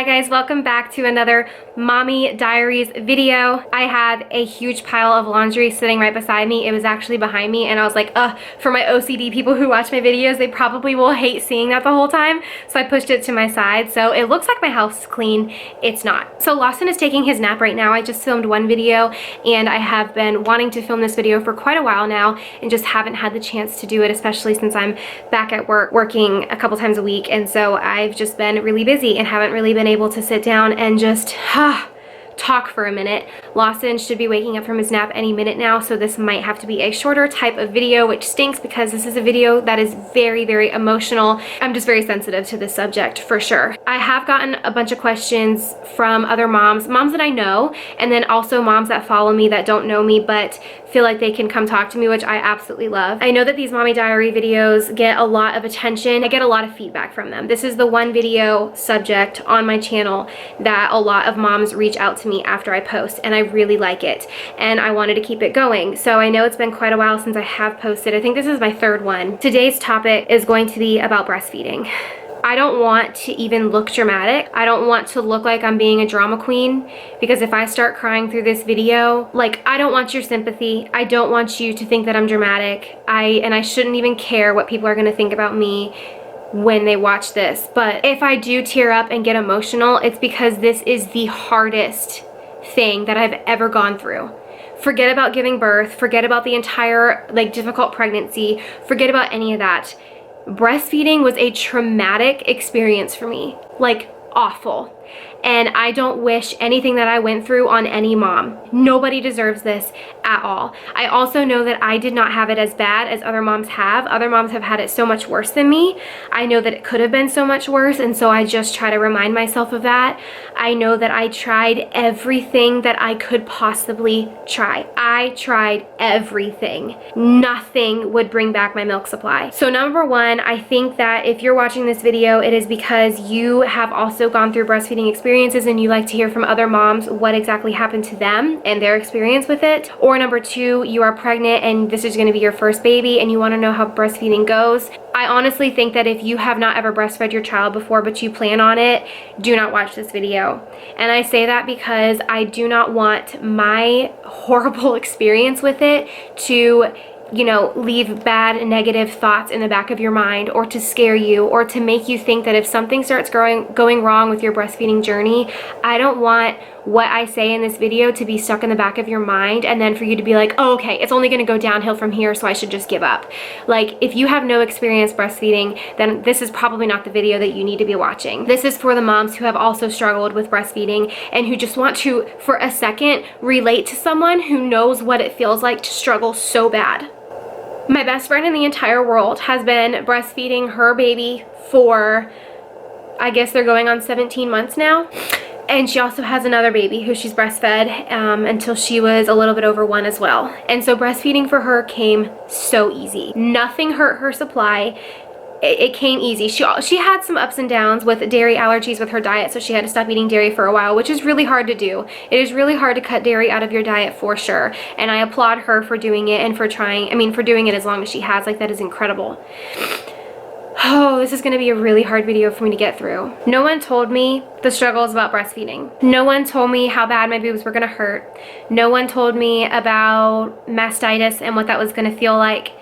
Hi guys, welcome back to another Mommy Diaries video. I have a huge pile of laundry sitting right beside me. It was actually behind me and I was like, for my OCD people who watch my videos, they probably will hate seeing that the whole time. So I pushed it to my side. So it looks like my house is clean. It's not. So Lawson is taking his nap right now. I just filmed one video and I have been wanting to film this video for quite a while now and just haven't had the chance to do it, especially since I'm back at work working a couple times a week. And so I've just been really busy and haven't really been able to sit down and just talk for a minute. Lawson should be waking up from his nap any minute now, so this might have to be a shorter type of video, which stinks because this is a video that is very, very emotional. I'm just very sensitive to this subject for sure. I have gotten a bunch of questions from other moms that I know, and then also moms that follow me that don't know me but feel like they can come talk to me, which I absolutely love. I know that these mommy diary videos get a lot of attention. I get a lot of feedback from them. This is the one video subject on my channel that a lot of moms reach out to me after I post, and I really like it and I wanted to keep it going. So I know it's been quite a while since I have posted. I think this is my third one. Today's topic is going to be about breastfeeding. I don't want to even look dramatic. I don't want to look like I'm being a drama queen, because if I start crying through this video, like, I don't want your sympathy. I don't want you to think that I'm dramatic. I shouldn't even care what people are gonna think about me when they watch this. But if I do tear up and get emotional, it's because this is the hardest thing that I've ever gone through. Forget about giving birth, forget about the entire difficult pregnancy, forget about any of that. Breastfeeding was a traumatic experience for me, awful. And I don't wish anything that I went through on any mom. Nobody deserves this at all. I also know that I did not have it as bad as other moms have. Other moms have had it so much worse than me. I know that it could have been so much worse, and so I just try to remind myself of that. I know that I tried everything that I could possibly try. I tried everything. Nothing would bring back my milk supply. So number one, I think that if you're watching this video, it is because you have also gone through breastfeeding experiences and you like to hear from other moms what exactly happened to them and their experience with it. Or number two, you are pregnant and this is going to be your first baby and you want to know how breastfeeding goes. I honestly think that if you have not ever breastfed your child before but you plan on it, do not watch this video. And I say that because I do not want my horrible experience with it to leave bad negative thoughts in the back of your mind, or to scare you, or to make you think that if something starts going wrong with your breastfeeding journey, I don't want what I say in this video to be stuck in the back of your mind and then for you to be like, oh, okay, it's only going to go downhill from here, so I should just give up. If you have no experience breastfeeding, then this is probably not the video that you need to be watching. This is for the moms who have also struggled with breastfeeding and who just want to, for a second, relate to someone who knows what it feels like to struggle so bad. My best friend in the entire world has been breastfeeding her baby for, I guess they're going on 17 months now. And she also has another baby who she's breastfed until she was a little bit over 1 as well. And so breastfeeding for her came so easy. Nothing hurt her supply. It came easy. She had some ups and downs with dairy allergies with her diet, so she had to stop eating dairy for a while, which is really hard to do. It is really hard to cut dairy out of your diet for sure, and I applaud her for doing it and for doing it as long as she has. That is incredible. Oh, this is going to be a really hard video for me to get through. No one told me the struggles about breastfeeding. No one told me how bad my boobs were going to hurt. No one told me about mastitis and what that was going to feel like,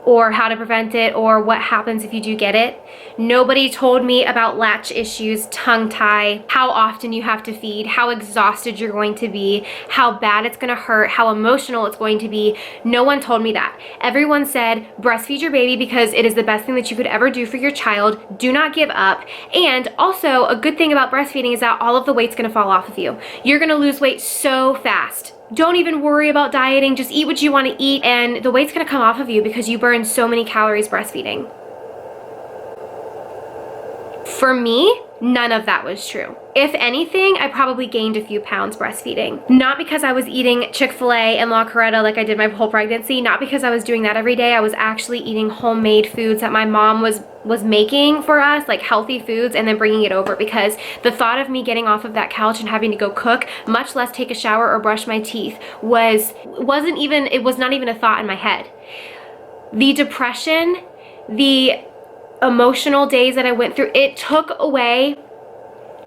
or how to prevent it, or what happens if you do get it. Nobody told me about latch issues, tongue tie, how often you have to feed, how exhausted you're going to be, how bad it's gonna hurt, how emotional it's going to be. No one told me that. Everyone said, breastfeed your baby because it is the best thing that you could ever do for your child. Do not give up. And also, a good thing about breastfeeding is that all of the weight's gonna fall off of you. You're gonna lose weight so fast. Don't even worry about dieting, just eat what you want to eat and the weight's gonna come off of you because you burn so many calories breastfeeding. For me, none of that was true. If anything, I probably gained a few pounds breastfeeding. Not because I was eating Chick-fil-A and La Coretta like I did my whole pregnancy, not because I was doing that every day. I was actually eating homemade foods that my mom was making for us, healthy foods, and then bringing it over, because the thought of me getting off of that couch and having to go cook, much less take a shower or brush my teeth, was not even a thought in my head. The depression, the emotional days that I went through, it took away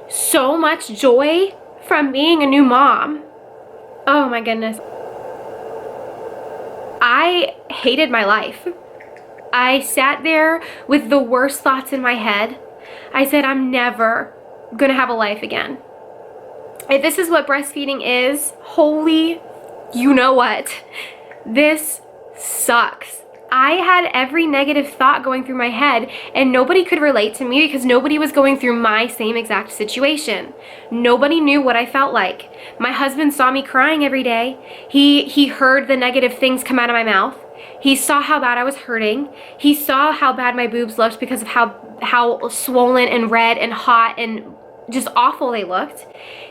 so much joy from being a new mom. Oh my goodness. I hated my life. I sat there with the worst thoughts in my head. I said, I'm never gonna have a life again. If this is what breastfeeding is, holy, you know what? This sucks. I had every negative thought going through my head, and nobody could relate to me because nobody was going through my same exact situation. Nobody knew what I felt like. My husband saw me crying every day. He heard the negative things come out of my mouth. He saw how bad I was hurting. He saw how bad my boobs looked because of how swollen and red and hot and just awful they looked.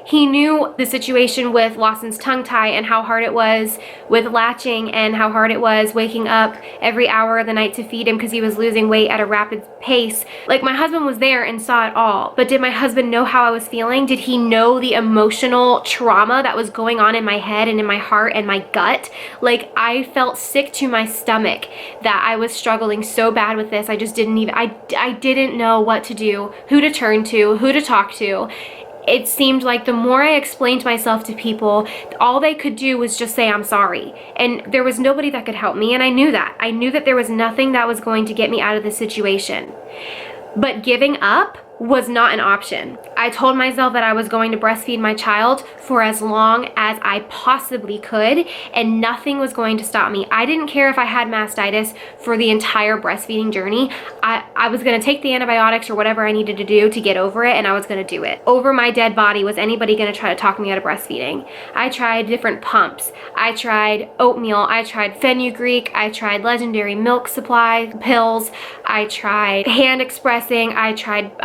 He knew the situation with Lawson's tongue tie and how hard it was with latching and how hard it was waking up every hour of the night to feed him because he was losing weight at a rapid pace. Like, my husband was there and saw it all, but did my husband know how I was feeling? Did he know the emotional trauma that was going on in my head and in my heart and my gut? Like, I felt sick to my stomach that I was struggling so bad with this. I just didn't even, I didn't know what to do, who to turn to, who to talk to. It seemed like the more I explained myself to people, all they could do was just say, I'm sorry. And there was nobody that could help me, and I knew that. I knew that there was nothing that was going to get me out of this situation. But giving up was not an option. I told myself that I was going to breastfeed my child for as long as I possibly could, and nothing was going to stop me. I didn't care if I had mastitis for the entire breastfeeding journey. I was gonna take the antibiotics or whatever I needed to do to get over it, and I was gonna do it. Over my dead body, was anybody gonna try to talk me out of breastfeeding? I tried different pumps. I tried oatmeal. I tried fenugreek. I tried legendary milk supply pills. I tried hand expressing. I tried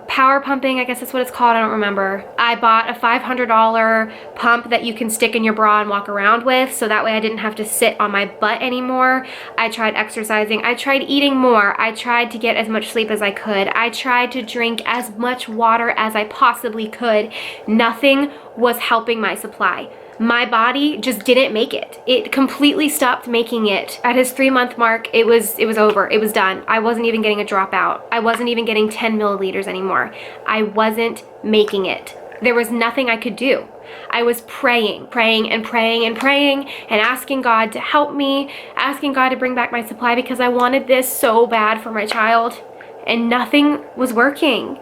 power pumping, I guess that's what it's called, I don't remember. I bought a $500 pump that you can stick in your bra and walk around with, so that way I didn't have to sit on my butt anymore. I tried exercising. I tried eating more. I tried to get as much sleep as I could. I tried to drink as much water as I possibly could. Nothing was helping my supply. My body just didn't make it. It completely stopped making it. At his 3-month mark, it was over. It was done. I wasn't even getting a dropout. I wasn't even getting 10 milliliters anymore. I wasn't making it. There was nothing I could do. I was praying and asking God to help me, asking God to bring back my supply because I wanted this so bad for my child, and nothing was working.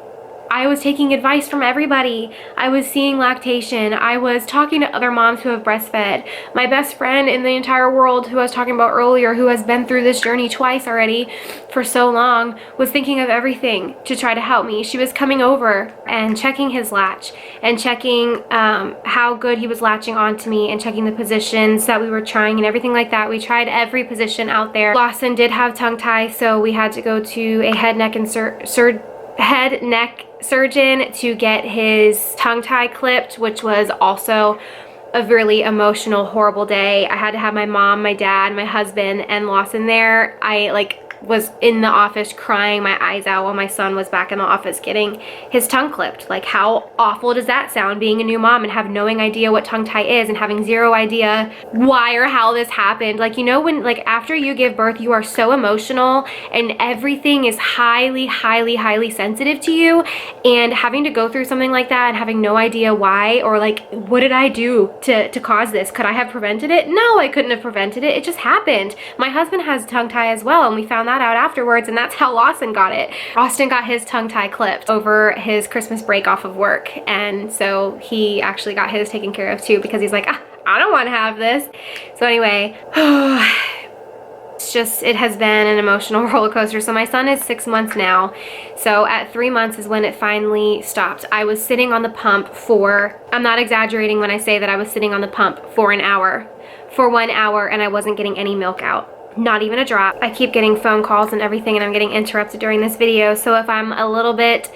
I was taking advice from everybody. I was seeing lactation. I was talking to other moms who have breastfed. My best friend in the entire world, who I was talking about earlier, who has been through this journey twice already for so long, was thinking of everything to try to help me. She was coming over and checking his latch and checking how good he was latching onto me and checking the positions that we were trying and everything like that. We tried every position out there. Lawson did have tongue tie, so we had to go to a head neck surgeon to get his tongue tie clipped, which was also a really emotional, horrible day. I had to have my mom, my dad, my husband, and Lawson there. I was in the office crying my eyes out while my son was back in the office getting his tongue clipped. Like, how awful does that sound, being a new mom and have no idea what tongue tie is and having zero idea why or how this happened? Like, you know, when, like, after you give birth, you are so emotional and everything is highly sensitive to you, and having to go through something like that and having no idea why, or like, what did I do to cause this? Could I have prevented it? No, I couldn't have prevented it. It just happened. My husband has tongue tie as well, and we found that out afterwards, and that's how Lawson got it. Austin got his tongue tie clipped over his Christmas break off of work, and so he actually got his taken care of too, because he's like, I don't want to have this. So anyway, it's just, it has been an emotional roller coaster. So my son is 6 months now, so at 3 months is when it finally stopped. I was sitting on the pump for, I'm not exaggerating when I say that I was sitting on the pump for an hour, for 1 hour, and I wasn't getting any milk out. Not even a drop. I keep getting phone calls and everything, and I'm getting interrupted during this video, so if I'm a little bit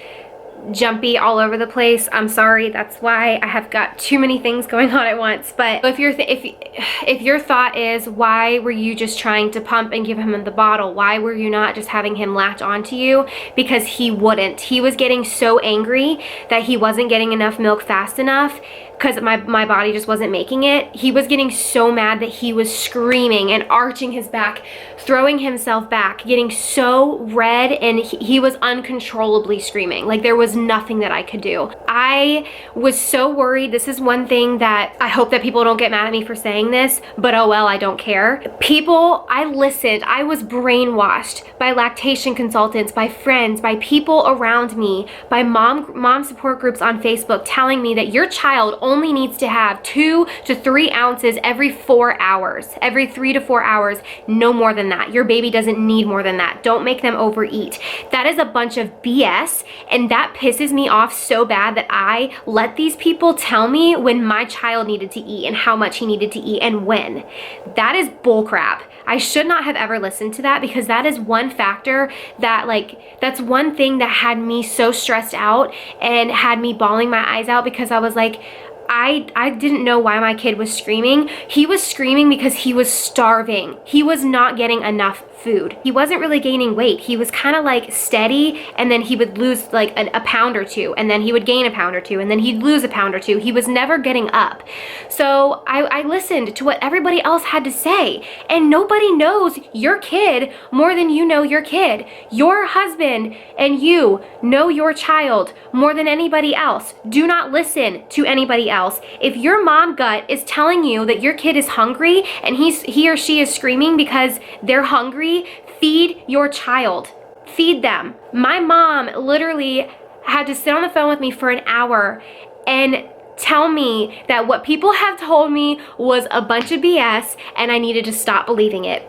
jumpy all over the place, I'm sorry. That's why I have got too many things going on at once. But if your thought is, why were you just trying to pump and give him the bottle? Why were you not just having him latch onto you? Because he wouldn't. He was getting so angry that he wasn't getting enough milk fast enough, because my body just wasn't making it. He was getting so mad that he was screaming and arching his back, throwing himself back, getting so red, and he was uncontrollably screaming. Like, there was was nothing that I could do. I was so worried. This is one thing that I hope that people don't get mad at me for saying this, but oh well, I don't care. People, I listened. I was brainwashed by lactation consultants, by friends, by people around me, by mom support groups on Facebook telling me that your child only needs to have 2 to 3 ounces every 4 hours, every 3 to 4 hours, no more than that. Your baby doesn't need more than that. Don't make them overeat. That is a bunch of BS, and that pisses me off so bad that I let these people tell me when my child needed to eat and how much he needed to eat and when. That is bullcrap. I should not have ever listened to that, because that is one factor that, like, that's one thing that had me so stressed out and had me bawling my eyes out, because I was like, I didn't know why my kid was screaming. He was screaming because he was starving. He was not getting enough food. He wasn't really gaining weight. He was kind of like steady, and then he would lose like a pound or two, and then he would gain a pound or two, and then he'd lose a pound or two. He was never getting up. So I listened to what everybody else had to say, and nobody knows your kid more than you know your kid. Your husband and you know your child more than anybody else. Do not listen to anybody else. If your mom gut is telling you that your kid is hungry and he or she is screaming because they're hungry, feed your child. Feed them. My mom literally had to sit on the phone with me for an hour and tell me that what people have told me was a bunch of BS, and I needed to stop believing it.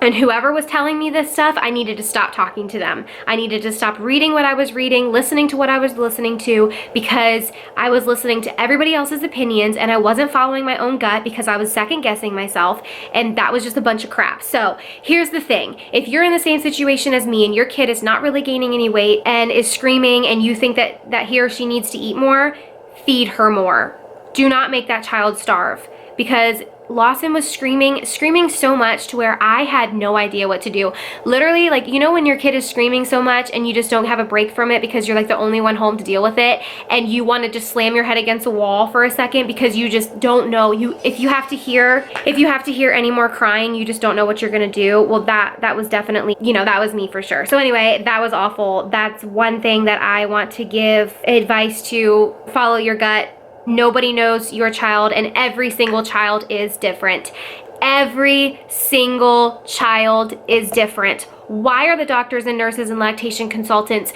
And whoever was telling me this stuff, I needed to stop talking to them. I needed to stop reading what I was reading, listening to what I was listening to, because I was listening to everybody else's opinions and I wasn't following my own gut because I was second guessing myself, and that was just a bunch of crap. So here's the thing. If you're in the same situation as me and your kid is not really gaining any weight and is screaming and you think that he or she needs to eat more, feed her more. Do not make that child starve, because Lawson was screaming so much to where I had no idea what to do. Literally, like, you know when your kid is screaming so much and you just don't have a break from it because you're like the only one home to deal with it, and you want to just slam your head against a wall for a second because you just don't know. If you have to hear any more crying, you just don't know what you're gonna do. Well, that was definitely, that was me for sure. So anyway, that was awful. That's one thing that I want to give advice to. Follow your gut. Nobody knows your child, and every single child is different. Every single child is different. Why are the doctors and nurses and lactation consultants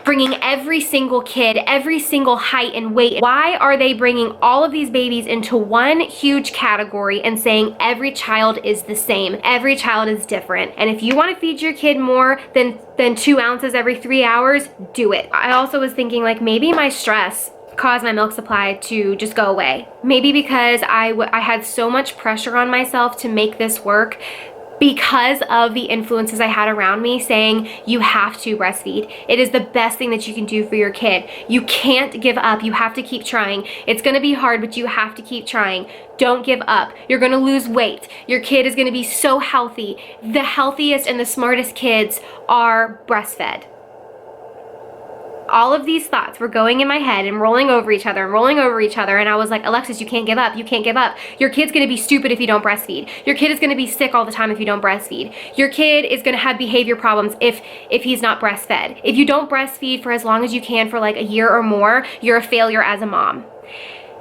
bringing every single kid, every single height and weight? Why are they bringing all of these babies into one huge category and saying every child is the same? Every child is different. And if you want to feed your kid more than 2 ounces every 3 hours, do it. I also was thinking, like, maybe my stress caused my milk supply to just go away. Maybe because I had so much pressure on myself to make this work because of the influences I had around me saying, you have to breastfeed. It is the best thing that you can do for your kid. You can't give up. You have to keep trying. It's gonna be hard, but you have to keep trying. Don't give up. You're gonna lose weight. Your kid is gonna be so healthy. The healthiest and the smartest kids are breastfed. All of these thoughts were going in my head and rolling over each other, and I was like, Alexis, you can't give up. You can't give up. Your kid's gonna be stupid if you don't breastfeed. Your kid is gonna be sick all the time if you don't breastfeed. Your kid is gonna have behavior problems if he's not breastfed. If you don't breastfeed for as long as you can for like a year or more, you're a failure as a mom.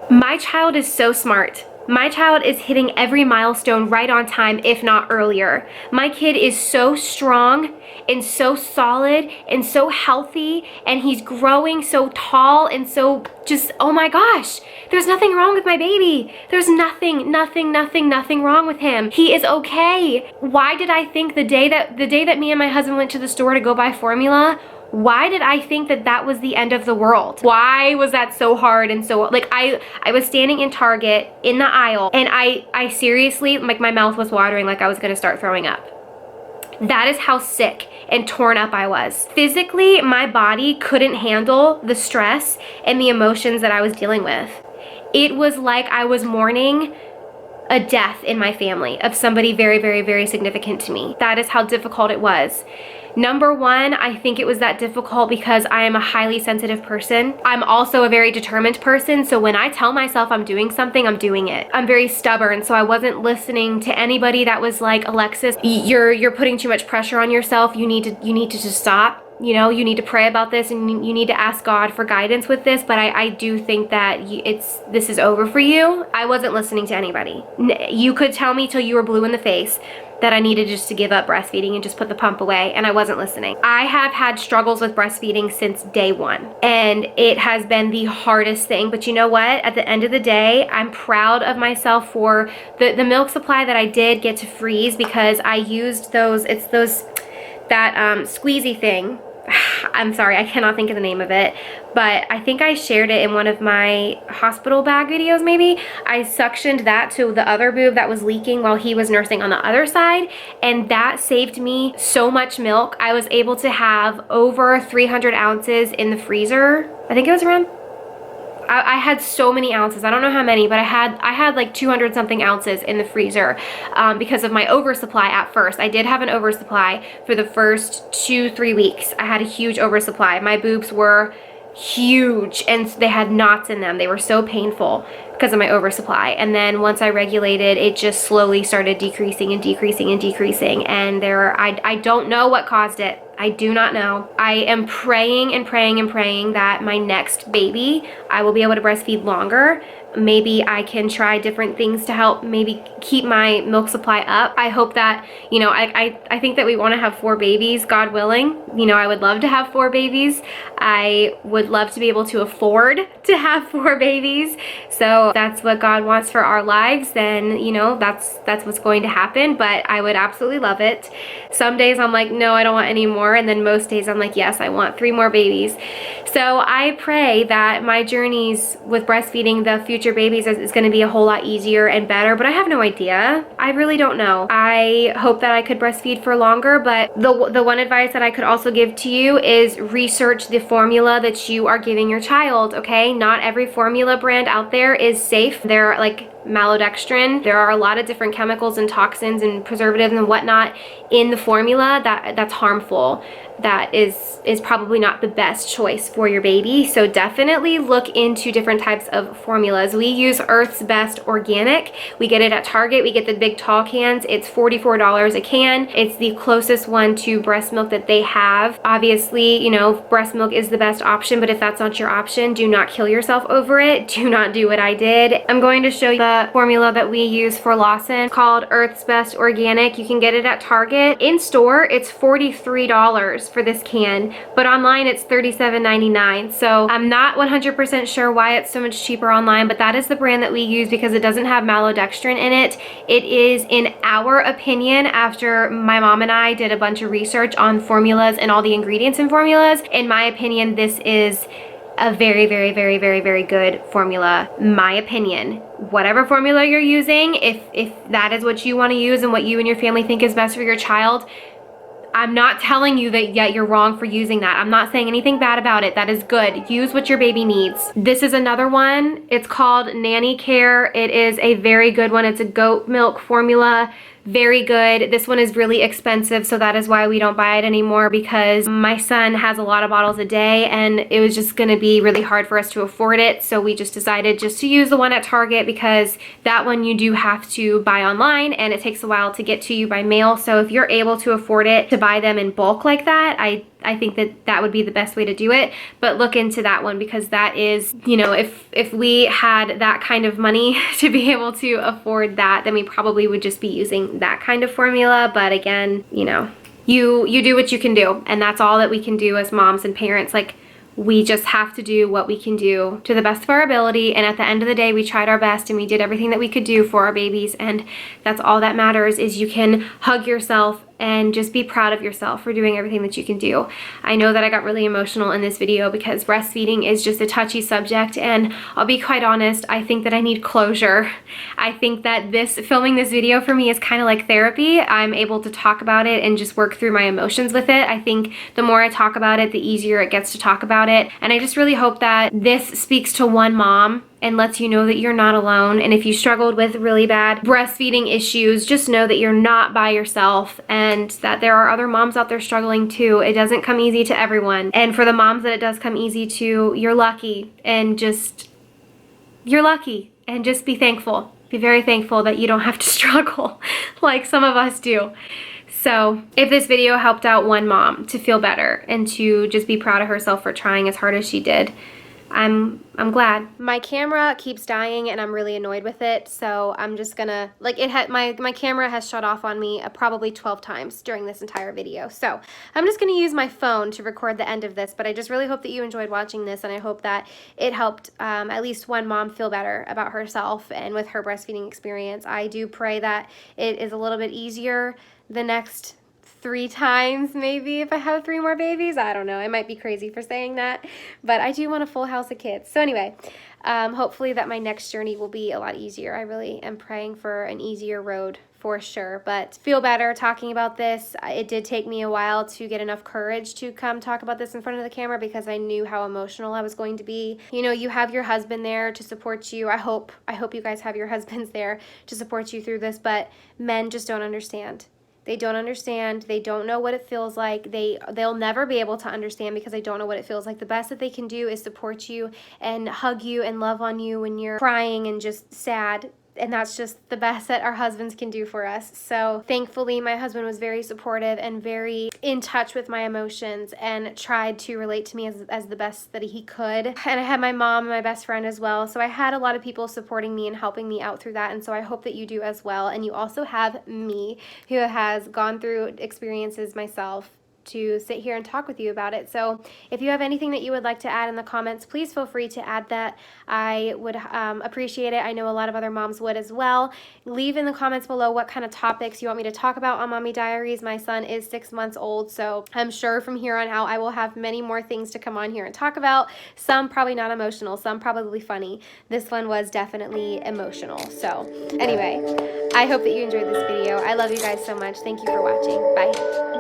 My child is so smart. My child is hitting every milestone right on time, if not earlier. My kid is so strong and so solid and so healthy, and he's growing so tall and so just, oh my gosh, there's nothing wrong with my baby. There's nothing wrong with him. He is okay. Why did I think the day that me and my husband went to the store to go buy formula, why did I think that was the end of the world? Why was that so hard? And so, like, I was standing in Target in the aisle, and I seriously, like, my mouth was watering like I was gonna start throwing up. That is how sick and torn up I was. Physically, my body couldn't handle the stress and the emotions that I was dealing with. It was like I was mourning a death in my family of somebody very, very, very significant to me. That is how difficult it was. Number one, I think it was that difficult because I am a highly sensitive person. I'm also a very determined person, so when I tell myself I'm doing something, I'm doing it. I'm very stubborn, so I wasn't listening to anybody that was like, Alexis, you're putting too much pressure on yourself. You need to just stop. you know, you need to pray about this and you need to ask God for guidance with this, but I do think that this is over for you. I wasn't listening to anybody. You could tell me till you were blue in the face that I needed just to give up breastfeeding and just put the pump away, and I wasn't listening. I have had struggles with breastfeeding since day one, and it has been the hardest thing, but you know what? At the end of the day, I'm proud of myself for the milk supply that I did get to freeze, because I used those, that squeezy thing. I'm sorry, I cannot think of the name of it, but I think I shared it in one of my hospital bag videos maybe. I suctioned that to the other boob that was leaking while he was nursing on the other side, and that saved me so much milk. I was able to have over 300 ounces in the freezer. I think it was around, I had so many ounces. I don't know how many, but I had like 200 something ounces in the freezer because of my oversupply at first. I did have an oversupply for the first 2-3 weeks. I had a huge oversupply. My boobs were huge and they had knots in them. They were so painful because of my oversupply. And then once I regulated, it just slowly started decreasing and decreasing and decreasing. And I don't know what caused it. I do not know. I am praying and praying and praying that my next baby, I will be able to breastfeed longer. Maybe I can try different things to help maybe keep my milk supply up. I hope that, you know, I think that we want to have 4 babies, God willing. You know, I would love to have 4 babies. I would love to be able to afford to have 4 babies. So if that's what God wants for our lives, then, you know, that's what's going to happen. But I would absolutely love it. Some days I'm like, no, I don't want any more. And then most days I'm like, yes, I want 3 more babies. So I pray that my journeys with breastfeeding the future babies is going to be a whole lot easier and better, but I have no idea. I really don't know. I hope that I could breastfeed for longer, but the one advice that I could also give to you is research the formula that you are giving your child, okay? Not every formula brand out there is safe. They're like maltodextrin. There are a lot of different chemicals and toxins and preservatives and whatnot in the formula that's harmful. That is probably not the best choice for your baby. So definitely look into different types of formulas. We use Earth's Best Organic. We get it at Target. We get the big tall cans. It's $44 a can. It's the closest one to breast milk that they have. Obviously, you know, breast milk is the best option, but if that's not your option, do not kill yourself over it. Do not do what I did. I'm going to show you the formula that we use for Lawson called Earth's Best Organic. You can get it at Target. In store, it's $43 for this can, but online it's $37.99. So I'm not 100% sure why it's so much cheaper online, but that is the brand that we use because it doesn't have maltodextrin in it. It is, in our opinion, after my mom and I did a bunch of research on formulas and all the ingredients in formulas, in my opinion, this is a very, very, very, very, very good formula. My opinion. Whatever formula you're using, if that is what you want to use and what you and your family think is best for your child, I'm not telling you that yet you're wrong for using that. I'm not saying anything bad about it. That is good. Use what your baby needs. This is another one. It's called Nanny Care. It is a very good one. It's a goat milk formula. Very good. This one is really expensive, so that is why we don't buy it anymore, because my son has a lot of bottles a day and it was just going to be really hard for us to afford it. So we just decided just to use the one at Target, because that one you do have to buy online and it takes a while to get to you by mail. So if you're able to afford it, to buy them in bulk like that, I think that would be the best way to do it. But look into that one, because that is, you know, if we had that kind of money to be able to afford that, then we probably would just be using that kind of formula. But again, you know, you do what you can do, and that's all that we can do as moms and parents. Like, we just have to do what we can do to the best of our ability, and at the end of the day, we tried our best and we did everything that we could do for our babies, and that's all that matters. Is you can hug yourself and just be proud of yourself for doing everything that you can do. I know that I got really emotional in this video because breastfeeding is just a touchy subject, and I'll be quite honest, I think that I need closure. I think that filming this video for me is kind of like therapy. I'm able to talk about it and just work through my emotions with it. I think the more I talk about it, the easier it gets to talk about it, and I just really hope that this speaks to one mom and lets you know that you're not alone. And if you struggled with really bad breastfeeding issues, just know that you're not by yourself, and that there are other moms out there struggling too. It doesn't come easy to everyone. And for the moms that it does come easy to, you're lucky, and just be thankful. Be very thankful that you don't have to struggle like some of us do. So if this video helped out one mom to feel better and to just be proud of herself for trying as hard as she did, I'm glad. My camera keeps dying and I'm really annoyed with it, so I'm just gonna, like, my camera has shut off on me probably 12 times during this entire video. So I'm just gonna use my phone to record the end of this, but I just really hope that you enjoyed watching this, and I hope that it helped at least one mom feel better about herself and with her breastfeeding experience. I do pray that it is a little bit easier the next 3 times, maybe, if I have 3 more babies. I don't know. I might be crazy for saying that, but I do want a full house of kids. So anyway, hopefully that my next journey will be a lot easier. I really am praying for an easier road for sure, but feel better talking about this. It did take me a while to get enough courage to come talk about this in front of the camera because I knew how emotional I was going to be. You know, you have your husband there to support you. I hope you guys have your husbands there to support you through this, but men just don't understand. They don't understand. They don't know what it feels like. They'll never be able to understand because they don't know what it feels like. The best that they can do is support you and hug you and love on you when you're crying and just sad. And that's just the best that our husbands can do for us. So thankfully, my husband was very supportive and very in touch with my emotions and tried to relate to me as the best that he could. And I had my mom and my best friend as well. So I had a lot of people supporting me and helping me out through that. And so I hope that you do as well. And you also have me, who has gone through experiences myself, to sit here and talk with you about it. So if you have anything that you would like to add in the comments, please feel free to add that. I would appreciate it. I know a lot of other moms would as well. Leave in the comments below what kind of topics you want me to talk about on Mommy Diaries. My son is 6 months old, so I'm sure from here on out I will have many more things to come on here and talk about. Some probably not emotional, some probably funny. This one was definitely emotional. So anyway, I hope that you enjoyed this video. I love you guys so much. Thank you for watching. Bye.